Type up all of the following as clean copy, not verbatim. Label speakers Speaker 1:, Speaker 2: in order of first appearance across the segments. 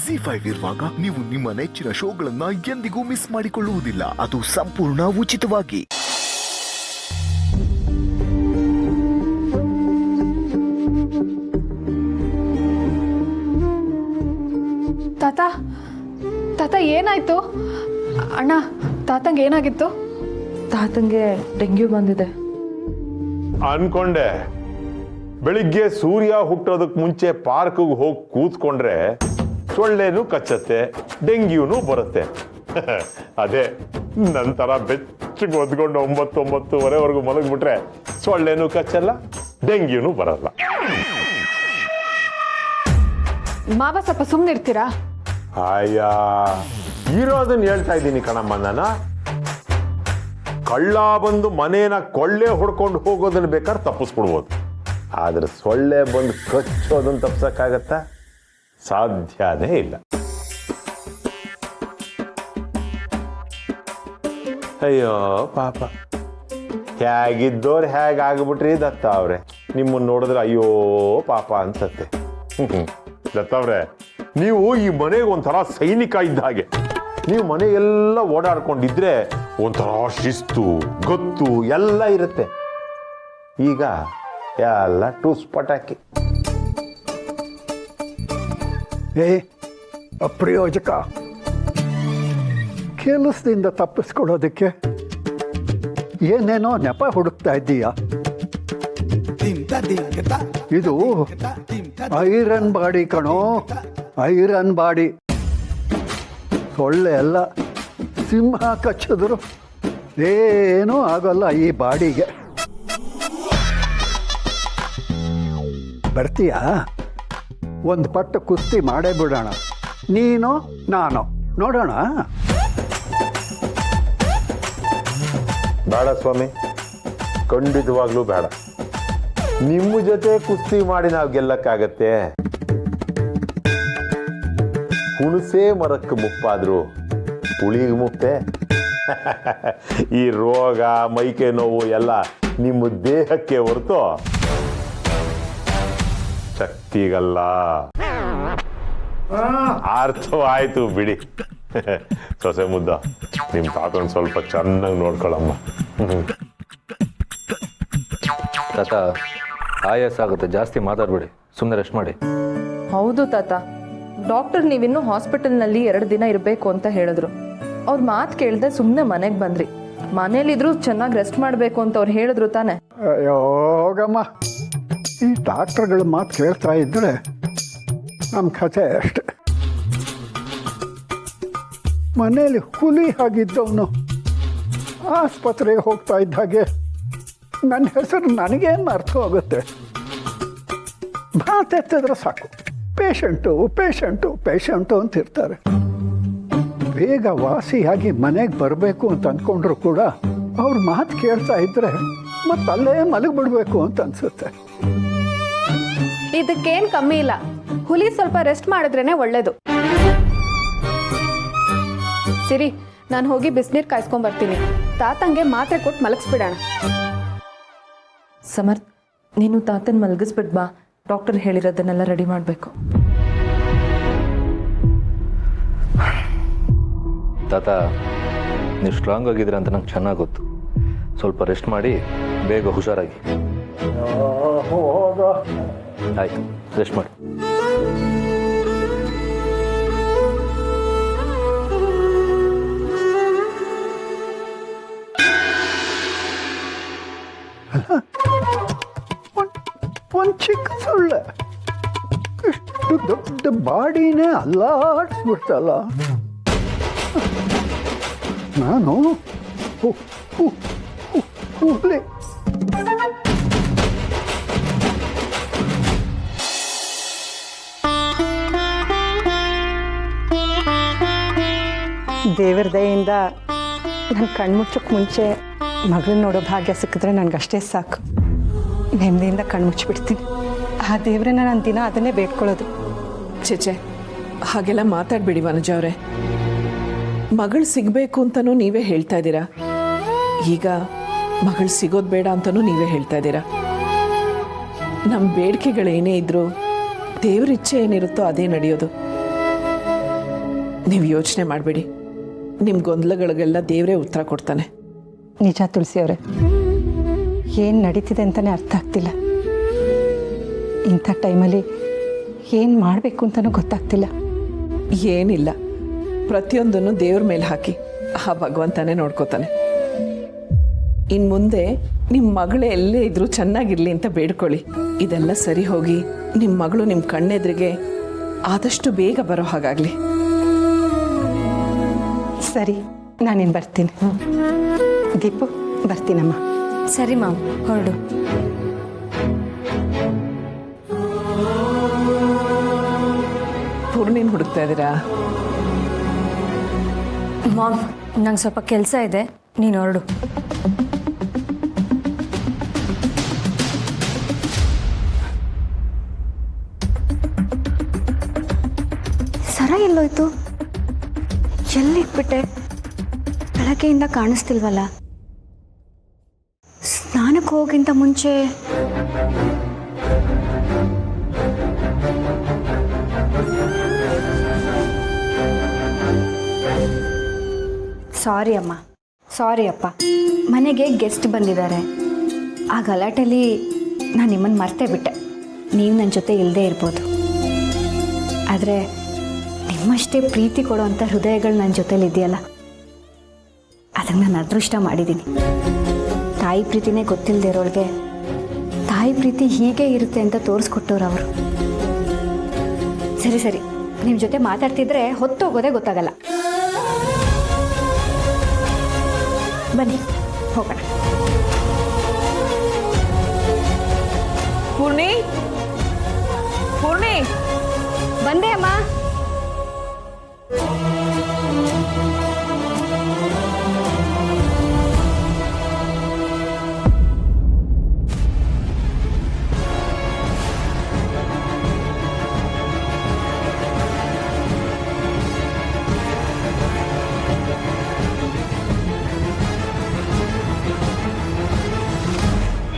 Speaker 1: ZEE5 ಇರುವಾಗ ನೀವು ನಿಮ್ಮ ನೆಚ್ಚಿನ ಶೋಗಳನ್ನ ಎಂದಿಗೂ ಮಿಸ್ ಮಾಡಿಕೊಳ್ಳುವುದಿಲ್ಲ. ಅದು ಸಂಪೂರ್ಣ ಉಚಿತವಾಗಿ.
Speaker 2: ತಾತ ತಾತ ಏನಾಯ್ತು? ಅಣ್ಣ ತಾತಂಗೆ ಏನಾಗಿತ್ತು?
Speaker 3: ತಾತಂಗೆ ಡೆಂಗ್ಯೂ ಬಂದಿದೆ
Speaker 4: ಅನ್ಕೊಂಡೆ. ಬೆಳಿಗ್ಗೆ ಸೂರ್ಯ ಹುಟ್ಟೋದಕ್ಕೆ ಮುಂಚೆ ಪಾರ್ಕ್ಗೆ ಹೋಗಿ ಕೂತ್ಕೊಂಡ್ರೆ ಸೊಳ್ಳೆನೂ ಕಚ್ಚತ್ತೆ, ಡೆಂಗ್ಯೂನು ಬರುತ್ತೆ. ಅದೇ ನಂತರ ಬೆಚ್ಚಗೆ ಒದ್ಕೊಂಡು 9-9:30ವರೆಗೂ ಮಲಗ್ಬಿಟ್ರೆ ಸೊಳ್ಳೆನೂ ಕಚ್ಚಲ್ಲ, ಡೆಂಗ್ಯೂನು ಬರಲ್ಲ.
Speaker 2: ಮಾವ ಸ್ವಲ್ಪ ಸುಮ್ಮನಿರ್ತೀರಾ?
Speaker 4: ಅಯ್ಯ, ಇರೋದನ್ನ ಹೇಳ್ತಾ ಇದ್ದೀನಿ ಕಣಮ್ಮ. ನಾನು ಕಳ್ಳ ಬಂದು ಮನೇನ ಕೊಳ್ಳೆ ಹೊಡ್ಕೊಂಡು ಹೋಗೋದನ್ನ ಬೇಕಾದ್ರೆ ತಪ್ಪಿಸ್ಬಿಡ್ಬೋದು, ಆದ್ರೆ ಸೊಳ್ಳೆ ಬಂದು ಕಚ್ಚೋದನ್ನ ತಪ್ಸಕ್ಕಾಗತ್ತಾ? ಸಾಧ್ಯನೇ ಇಲ್ಲ. ಅಯ್ಯೋ ಪಾಪ, ಹೇಗಿದ್ದೋರು ಹೇಗಾಗ್ಬಿಟ್ರಿ ದತ್ತ ಅವ್ರೆ. ನಿಮ್ಮನ್ನ ನೋಡಿದ್ರೆ ಅಯ್ಯೋ ಪಾಪ ಅನ್ಸತ್ತೆ. ದತ್ತ ಅವ್ರೆ, ನೀವು ಈ ಮನೆಗೆ ಒಂಥರ ಸೈನಿಕ ಇದ್ದ ಹಾಗೆ. ನೀವು ಮನೆಯೆಲ್ಲ ಓಡಾಡ್ಕೊಂಡಿದ್ರೆ ಒಂಥರ ಶಿಸ್ತು ಗೊತ್ತು ಎಲ್ಲ ಇರುತ್ತೆ. ಈಗ ಎಲ್ಲ ಟೂಸ್ ಪಟಾಕಿ.
Speaker 5: ಅಪ್ರಯೋಜಕ. ಕೆಲಸದಿಂದ ತಪ್ಪಿಸ್ಕೊಡೋದಕ್ಕೆ ಏನೇನೋ ನೆಪ ಹುಡುಕ್ತಾ ಇದ್ದೀಯ. ಇದು ಐರನ್ ಬಾಡಿ ಕಣೋ, ಐರನ್ ಬಾಡಿ. ಸೊಳ್ಳೆ ಎಲ್ಲ ಸಿಂಹ ಕಚ್ಚಿದ್ರು ಏನೂ ಆಗೋಲ್ಲ ಈ ಬಾಡಿಗೆ. ಬರ್ತೀಯಾ? ಒಂದು ಪಟ್ಟು ಕುಸ್ತಿ ಮಾಡೇ ಬಿಡೋಣ, ನೀನು ನಾನು, ನೋಡೋಣ.
Speaker 4: ಬೇಡ ಸ್ವಾಮಿ, ಖಂಡಿತವಾಗ್ಲೂ ಬೇಡ. ನಿಮ್ಮ ಜೊತೆ ಕುಸ್ತಿ ಮಾಡಿ ನಾವು ಗೆಲ್ಲಕ್ಕಾಗತ್ತೆ? ಹುಣಸೆ ಮರಕ್ಕೆ ಮುಪ್ಪಾದ್ರು ಹುಳಿಗೆ ಮುಪ್ಪೆ. ಈ ರೋಗ ಮೈಕೆ ನೋವು ಎಲ್ಲ ನಿಮ್ಮ ದೇಹಕ್ಕೆ ಹೊರತು ಶಕ್ತಿಗಲ್ಲ. ಅರ್ಥವಾಯ್ತು ಬಿಡಿ. ಸೊಸೆ ಮುದ್ದ, ನಿಮ್ಮ ತಾತನ ಸ್ವಲ್ಪ ಚೆನ್ನಾಗಿ ನೋಡ್ಕೊಳಮ್ಮ.
Speaker 6: ತಾತ ಆಯಾಸ ಆಗುತ್ತೆ, ಜಾಸ್ತಿ ಮಾತಾಡ್ಬೇಡಿ, ಸುಮ್ಮನೆ ರೆಸ್ಟ್ ಮಾಡಿ.
Speaker 3: ಹೌದು ತಾತ, ಡಾಕ್ಟರ್ ನೀವಿನ್ನೂ ಹಾಸ್ಪಿಟಲ್ನಲ್ಲಿ 2 ದಿನ ಇರಬೇಕು ಅಂತ ಹೇಳಿದ್ರು. ಅವ್ರ ಮಾತು ಕೇಳ್ದೆ ಸುಮ್ಮನೆ ಮನೆಗೆ ಬಂದ್ರಿ. ಮನೇಲಿದ್ರು ಚೆನ್ನಾಗಿ ರೆಸ್ಟ್ ಮಾಡಬೇಕು ಅಂತ ಅವ್ರು ಹೇಳಿದ್ರು ತಾನೆ.
Speaker 5: ಯೋಗಮ್ಮ, ಈ ಡಾಕ್ಟರ್ಗಳ ಮಾತು ಕೇಳ್ತಾ ಇದ್ರೆ ನಮ್ಮ ಕಥೆ ಅಷ್ಟೆ. ಮನೇಲಿ ಹುಲಿ ಆಗಿದ್ದವನು ಆಸ್ಪತ್ರೆಗೆ ಹೋಗ್ತಾ ಇದ್ದ ಹಾಗೆ ನನ್ನ ಹೆಸರು ನನಗೇನು ಅರ್ಥ ಹೋಗುತ್ತೆ? ಮಾತೆತ್ತಿದ್ರೆ ಸಾಕು, ಪೇಷಂಟು ಪೇಷಂಟು ಪೇಷಂಟು ಅಂತಿರ್ತಾರೆ. ಬೇಗ ವಾಸಿಯಾಗಿ ಮನೆಗೆ ಬರಬೇಕು ಅಂತ ಅಂದ್ಕೊಂಡ್ರು ಕೂಡ ಅವ್ರ ಮಾತು ಕೇಳ್ತಾ ಇದ್ರೆ ಮತ್ತೆ ಅಲ್ಲೇ ಮಲಗಿಬಿಡ್ಬೇಕು ಅಂತ ಅನ್ಸುತ್ತೆ.
Speaker 2: ಇದಕ್ಕೇನ್ ಕಮ್ಮಿ ಇಲ್ಲ, ಹುಲಿ ಸ್ವಲ್ಪ ರೆಸ್ಟ್ ಮಾಡಿದ್ರೇನೆ ಒಳ್ಳೇದು. ಸಿರಿ, ನಾನು ಹೋಗಿ ಬಿಸಿನೀರು ಕಾಯಿಸ್ಕೊಂಡ್ ಬರ್ತೀನಿ. ತಾತಂಗೆ ಮಾತ್ರೆ ಕೊಟ್ಟು ಮಲಗಿಸ್ಬಿಡೋಣ.
Speaker 3: ಸಮರ್ಥ್, ನೀನು ತಾತನ ಮಲಗಿಸ್ಬಿಡ್ ಬಾ. ಡಾಕ್ಟರ್ ಹೇಳಿರೋದನ್ನೆಲ್ಲ ರೆಡಿ ಮಾಡಬೇಕು.
Speaker 6: ತಾತ ನೀವು ಸ್ಟ್ರಾಂಗ್ ಆಗಿದ್ರೆ ಅಂತ ನಂಗೆ ಚೆನ್ನಾಗಿ ಗೊತ್ತು. ಸ್ವಲ್ಪ ರೆಸ್ಟ್ ಮಾಡಿ ಬೇಗ ಹುಷಾರಾಗಿ. ಆಯ್ತು, ರೆಸ್ಟ್ ಮಾಡಿ.
Speaker 5: ಒಂದು ಚಿಕ್ಕ ಸೊಳ್ಳೆ ಇಷ್ಟು ದೊಡ್ಡ ಬಾಡಿನೇ ಅಲ್ಲಾಡಿಸ್ಬಿಡ್ತಲ್ಲ. ನಾನು ಹುಲಿ.
Speaker 7: ದೇವರ ದಯೆಯಿಂದ ನನ್ನ ಕಣ್ಮುಚ್ಚಕ್ಕೆ ಮುಂಚೆ ಮಗಳನ್ನ ನೋಡೋ ಭಾಗ್ಯ ಸಿಕ್ಕಿದ್ರೆ ನನಗಷ್ಟೇ ಸಾಕು. ನೆಮ್ಮದಿಯಿಂದ ಕಣ್ಮುಚ್ಚಿಬಿಡ್ತೀನಿ. ಆ ದೇವರನ್ನ ನಾನು ದಿನ ಅದನ್ನೇ ಬೇಡ್ಕೊಳ್ಳೋದು.
Speaker 8: ಚೇಚೆ, ಹಾಗೆಲ್ಲ ಮಾತಾಡಬೇಡಿ ವನಜಾ ಅವರೇ. ಮಗಳು ಸಿಗಬೇಕು ಅಂತಲೂ ನೀವೇ ಹೇಳ್ತಾ ಇದ್ದೀರಾ, ಈಗ ಮಗಳು ಸಿಗೋದು ಬೇಡ ಅಂತಲೂ ನೀವೇ ಹೇಳ್ತಾ ಇದ್ದೀರಾ. ನಮ್ಮ ಬೇಡಿಕೆಗಳೇನೇ ಇದ್ರೂ ದೇವ್ರ ಇಚ್ಛೆ ಏನಿರುತ್ತೋ ಅದೇ ನಡೆಯೋದು. ನೀವು ಯೋಚನೆ ಮಾಡಬೇಡಿ, ನಿಮ್ಮ ಗೊಂದಲಗಳಿಗೆಲ್ಲ ದೇವರೇ ಉತ್ತರ ಕೊಡ್ತಾನೆ.
Speaker 7: ನಿಜ ತುಳಸಿ ಅವರೇ, ಏನು ನಡೀತಿದೆ ಅಂತಲೇ ಅರ್ಥ ಆಗ್ತಿಲ್ಲ. ಇಂಥ ಟೈಮಲ್ಲಿ ಏನು ಮಾಡಬೇಕು ಅಂತಲೂ ಗೊತ್ತಾಗ್ತಿಲ್ಲ.
Speaker 8: ಏನಿಲ್ಲ, ಪ್ರತಿಯೊಂದನ್ನು ದೇವ್ರ ಮೇಲೆ ಹಾಕಿ, ಆ ಭಗವಂತನೇ ನೋಡ್ಕೋತಾನೆ. ಇನ್ನು ಮುಂದೆ ನಿಮ್ಮ ಮಗಳೇ ಎಲ್ಲೇ ಇದ್ರೂ ಚೆನ್ನಾಗಿರಲಿ ಅಂತ ಬೇಡ್ಕೊಳ್ಳಿ. ಇದೆಲ್ಲ ಸರಿ ಹೋಗಿ ನಿಮ್ಮ ಮಗಳು ನಿಮ್ಮ ಕಣ್ಣೆದ್ರಿಗೆ ಆದಷ್ಟು ಬೇಗ ಬರೋ ಹಾಗಾಗಲಿ.
Speaker 7: ಸರಿ, ನಾನೇನು ಬರ್ತೀನಿ. ದೀಪು, ಬರ್ತೀನಮ್ಮ.
Speaker 9: ಸರಿ ಮಾಮ್, ಹೊರಡು.
Speaker 8: ಪೂರ್ಣಿನ ಹುಡುಕ್ತಾ ಇದ್ದೀರಾ?
Speaker 9: ಮಾಮ್, ನಂಗೆ ಸ್ವಲ್ಪ ಕೆಲಸ ಇದೆ, ನೀನು ಹೊರಡು.
Speaker 10: ಸರ ಎಲ್ಲೋಯ್ತು? ಎಲ್ಲಿಟ್ಬಿಟ್ಟೆ? ಬೆಳಗ್ಗೆಯಿಂದ ಕಾಣಿಸ್ತಿಲ್ವಲ್ಲ. ಸ್ನಾನಕ್ಕೆ ಹೋಗಿಂತ ಮುಂಚೆ ಸಾರಿ ಅಮ್ಮ, ಸಾರಿ ಅಪ್ಪ. ಮನೆಗೆ ಗೆಸ್ಟ್ ಬಂದಿದ್ದಾರೆ. ಆ ಗಲಾಟೆಯಲ್ಲಿ ನಾನು ನಿಮ್ಮನ್ನು ಮರ್ತೇ ಬಿಟ್ಟೆ. ನೀವು ನನ್ನ ಜೊತೆ ಇಲ್ಲದೆ ಇರ್ಬೋದು, ಆದರೆ ನಿಮ್ಮಷ್ಟೇ ಪ್ರೀತಿ ಕೊಡೋವಂಥ ಹೃದಯಗಳು ನನ್ನ ಜೊತೇಲಿ ಇದೆಯಲ್ಲ, ಅದನ್ನು ನಾನು ಅದೃಷ್ಟ ಮಾಡಿದ್ದೀನಿ. ತಾಯಿ ಪ್ರೀತಿನೇ ಗೊತ್ತಿಲ್ಲದೆ ಇರೋಳಿಗೆ ತಾಯಿ ಪ್ರೀತಿ ಹೀಗೆ ಇರುತ್ತೆ ಅಂತ ತೋರಿಸ್ಕೊಟ್ಟವ್ರು ಅವರು. ಸರಿ ಸರಿ, ನಿಮ್ಮ ಜೊತೆ ಮಾತಾಡ್ತಿದ್ರೆ ಹೊತ್ತೋಗೋದೇ ಗೊತ್ತಾಗಲ್ಲ. ಬನ್ನಿ ಹೋಗೋಣ.
Speaker 8: ಪೂರ್ಣಿ, ಪೂರ್ಣಿ,
Speaker 10: ಬಂದೆ ಅಮ್ಮ.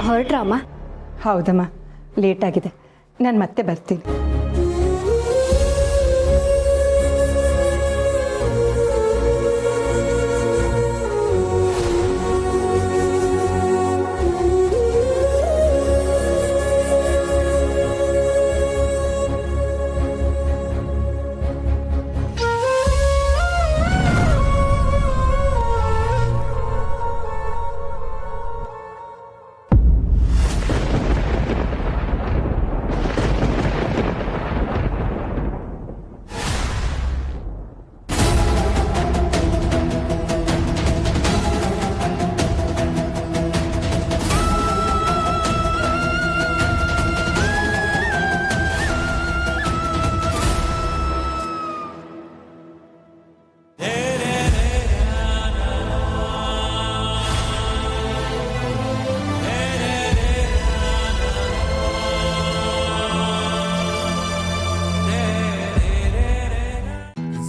Speaker 10: ಹೊರಟ್ರಾ ಅಮ್ಮ?
Speaker 7: ಹೌದಮ್ಮ, ಲೇಟಾಗಿದೆ. ನಾನು ಮತ್ತೆ ಬರ್ತೀನಿ.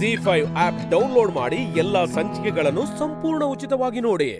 Speaker 11: ZEE5 ಆಪ್ ಡೌನ್ಲೋಡ್ ಮಾಡಿ ಎಲ್ಲಾ ಸಂಚಿಕೆಗಳನ್ನು ಸಂಪೂರ್ಣ ಉಚಿತವಾಗಿ ನೋಡಿ.